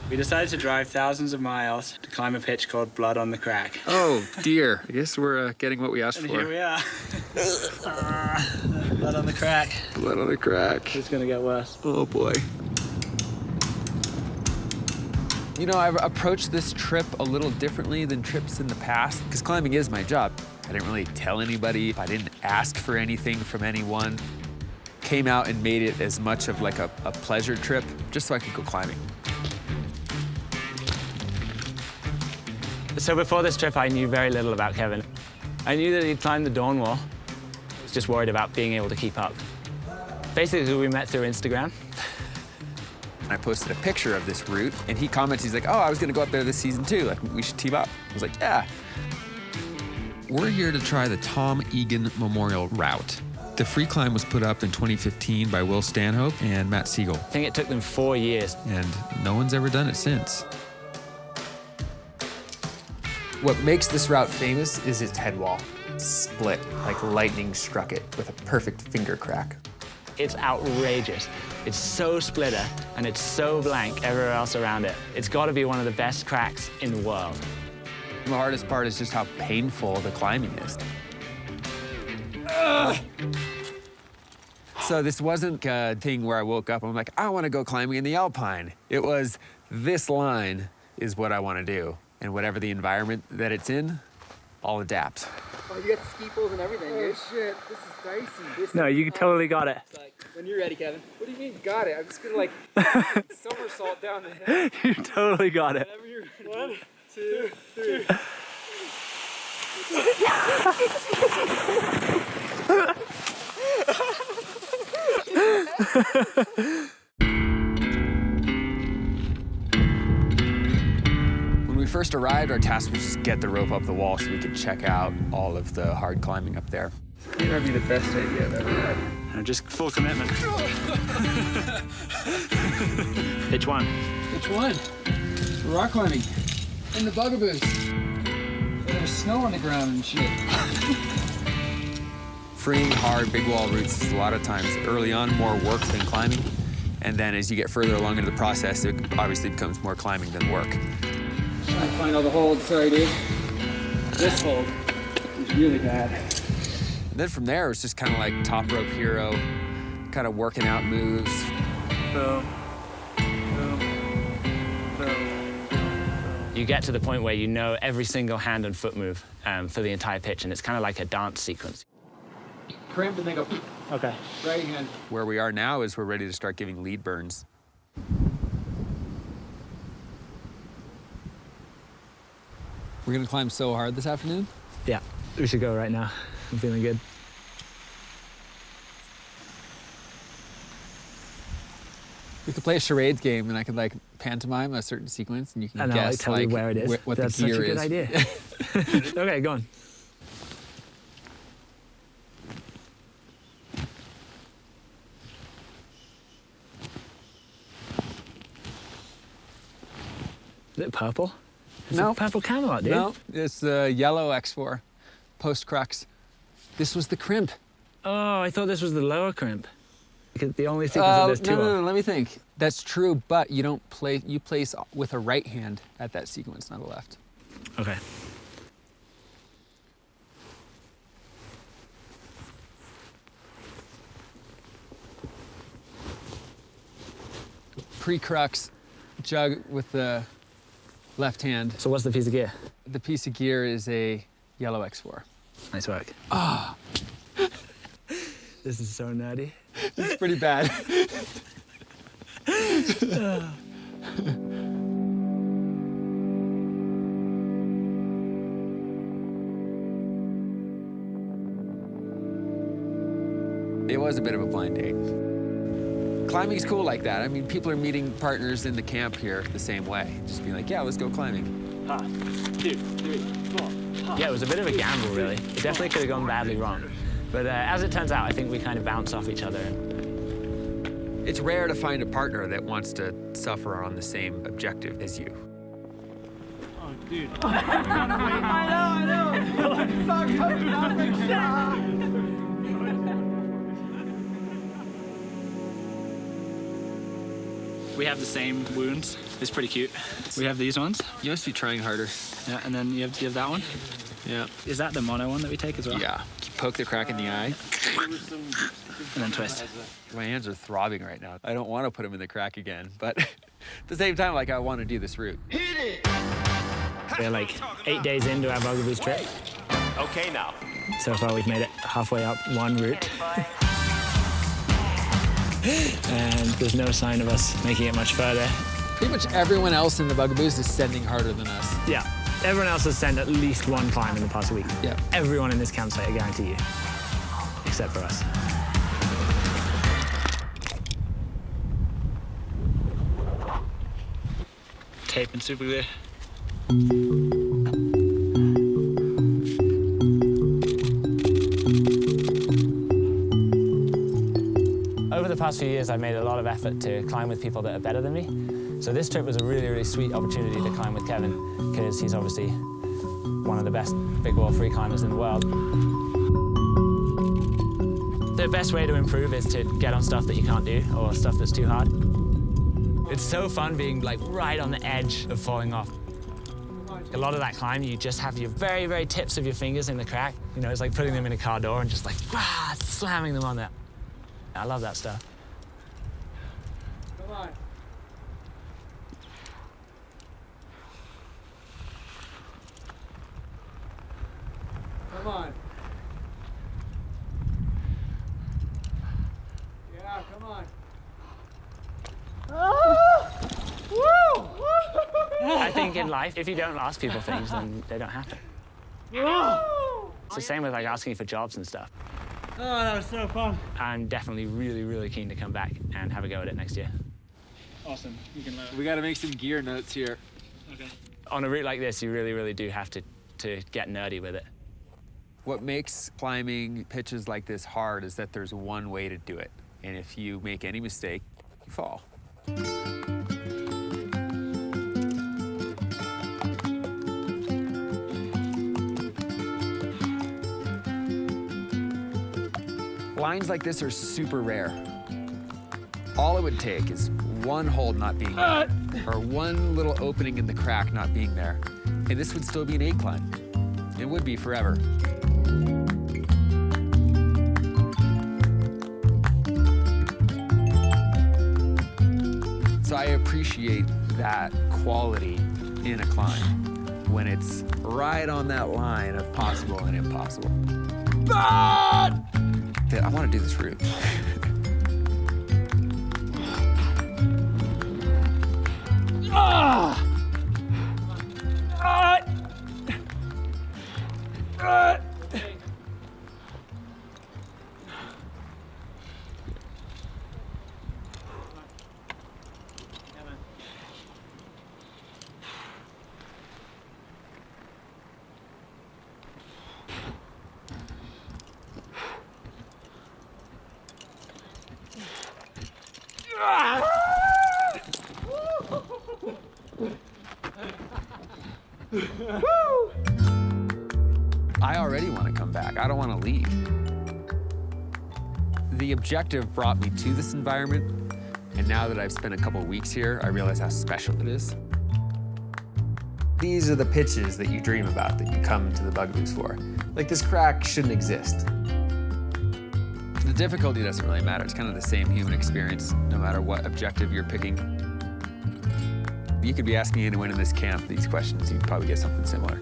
We decided to drive thousands of miles to climb a pitch called Blood on the Crack. Oh, dear. I guess we're getting what we asked And for. here we are. Blood on the Crack. Blood on the Crack. It's gonna get worse. Oh, boy. You know, I've approached this trip a little differently than trips in the past, because climbing is my job. I didn't really tell anybody. I didn't ask for anything from anyone. Came out and made it as much of like a pleasure trip, just so I could go climbing. So before this trip, I knew very little about Kevin. I knew that he'd climbed the Dawn Wall. I was just worried about being able to keep up. Basically, we met through Instagram. I posted a picture of this route, and he commented, he's like, oh, I was gonna go up there this season too, like, we should team up. I was like, yeah. We're here to try the Tom Egan Memorial Route. The free climb was put up in 2015 by Will Stanhope and Matt Siegel. I think it took them 4 years. And no one's ever done it since. What makes this route famous is its head wall. Split, like lightning struck it with a perfect finger crack. It's outrageous. It's so splitter, and it's so blank everywhere else around it. It's got to be one of the best cracks in the world. The hardest part is just how painful the climbing is. So this wasn't a thing where I woke up and I'm like, I want to go climbing in the Alpine. It was, this line is what I want to do. And whatever the environment that it's in, I'll adapt. Oh, you got the ski poles and everything, dude. Oh, shit. This is dicey. No, you totally got it. When you're ready, Kevin. What do you mean, got it? I'm just gonna, like, somersault down the hill. You totally got it. Whenever you're ready. 1, 2, 3. When we first arrived, our task was just get the rope up the wall so we could check out all of the hard climbing up there. It might be the best idea I've ever had. Just full commitment. Pitch 1. Which one? Rock climbing. And the Bugaboos. There's snow on the ground and shit. Freeing hard big wall routes is a lot of times early on more work than climbing. And then as you get further along into the process, it obviously becomes more climbing than work. Trying to find all the holds. Sorry, dude. This hold is really bad. And then from there, it was just kind of like top rope hero, kind of working out moves. Boom. Boom. Boom. You get to the point where you know every single hand and foot move for the entire pitch, and it's kind of like a dance sequence. Cramp and then go. Okay. Right hand. Where we are now is we're ready to start giving lead burns. We're gonna climb so hard this afternoon? Yeah, we should go right now. I'm feeling good. We could play a charades game, and I could like pantomime a certain sequence, and you can And guess I'll tell like you where it is. what That's the gear such a good is. idea. Okay, go on. Is it purple? No. It's purple Camelot, dude. No, it's the yellow X4 post crux. This was the crimp. Oh, I thought this was the lower crimp. Because the only sequence that there's two no, of. let me think. That's true, but you don't play. You place with a right hand at that sequence, not a left. Okay. Pre-crux, jug with the left hand. So what's the piece of gear? The piece of gear is a yellow X4. Nice work. Ah, This is so nerdy. it's pretty bad. It was a bit of a blind date. Climbing's cool like that. I mean, people are meeting partners in the camp here the same way. Just being like, yeah, let's go climbing. 1, 2, 3, 4. Yeah, it was a bit of a gamble, really. It definitely could have gone badly wrong. But as it turns out, I think we kind of bounce off each other. It's rare to find a partner that wants to suffer on the same objective as you. Oh, dude. I know. We have the same wounds. It's pretty cute. We have these ones. You must be trying harder. Yeah, and then you have that one. Yeah. Is that the mono one that we take as well? Yeah. Poke the crack in the eye. And then twist. My hands are throbbing right now. I don't want to put them in the crack again, but at the same time, like, I want to do this route. We're like 8 days into our Bugaboos trip. Okay, now. So far, we've made it halfway up one route. And there's no sign of us making it much further. Pretty much everyone else in the Bugaboos is sending harder than us. Yeah, everyone else has sent at least one climb in the past week. Yeah. Everyone in this campsite, I guarantee you, except for us. Tape and super glue. Over the past few years, I've made a lot of effort to climb with people that are better than me. So this trip was a really, really sweet opportunity to climb with Kevin, because he's obviously one of the best big wall free climbers in the world. The best way to improve is to get on stuff that you can't do or stuff that's too hard. It's so fun being like right on the edge of falling off. A lot of that climb, you just have your very, very tips of your fingers in the crack. You know, it's like putting them in a car door and just like, slamming them on there. I love that stuff. Come on. Come on. Yeah, come on. I think in life, if you don't ask people things, then they don't happen. It's the same with like asking for jobs and stuff. Oh, that was so fun. I'm definitely really, really keen to come back and have a go at it next year. Awesome. You can learn. We got to make some gear notes here. Okay. On a route like this, you really, really do have to get nerdy with it. What makes climbing pitches like this hard is that there's one way to do it. And if you make any mistake, you fall. Lines like this are super rare. All it would take is one hold not being there, or one little opening in the crack not being there, and this would still be an 8 climb. It would be forever. So I appreciate that quality in a climb when it's right on that line of possible and impossible. I want to do this route. I already want to come back. I don't want to leave. The objective brought me to this environment, and now that I've spent a couple weeks here, I realize how special it is. These are the pitches that you dream about, that you come to the Bugaboos for. Like, this crack shouldn't exist. The difficulty doesn't really matter. It's kind of the same human experience, no matter what objective you're picking. You could be asking anyone in this camp these questions, you'd probably get something similar.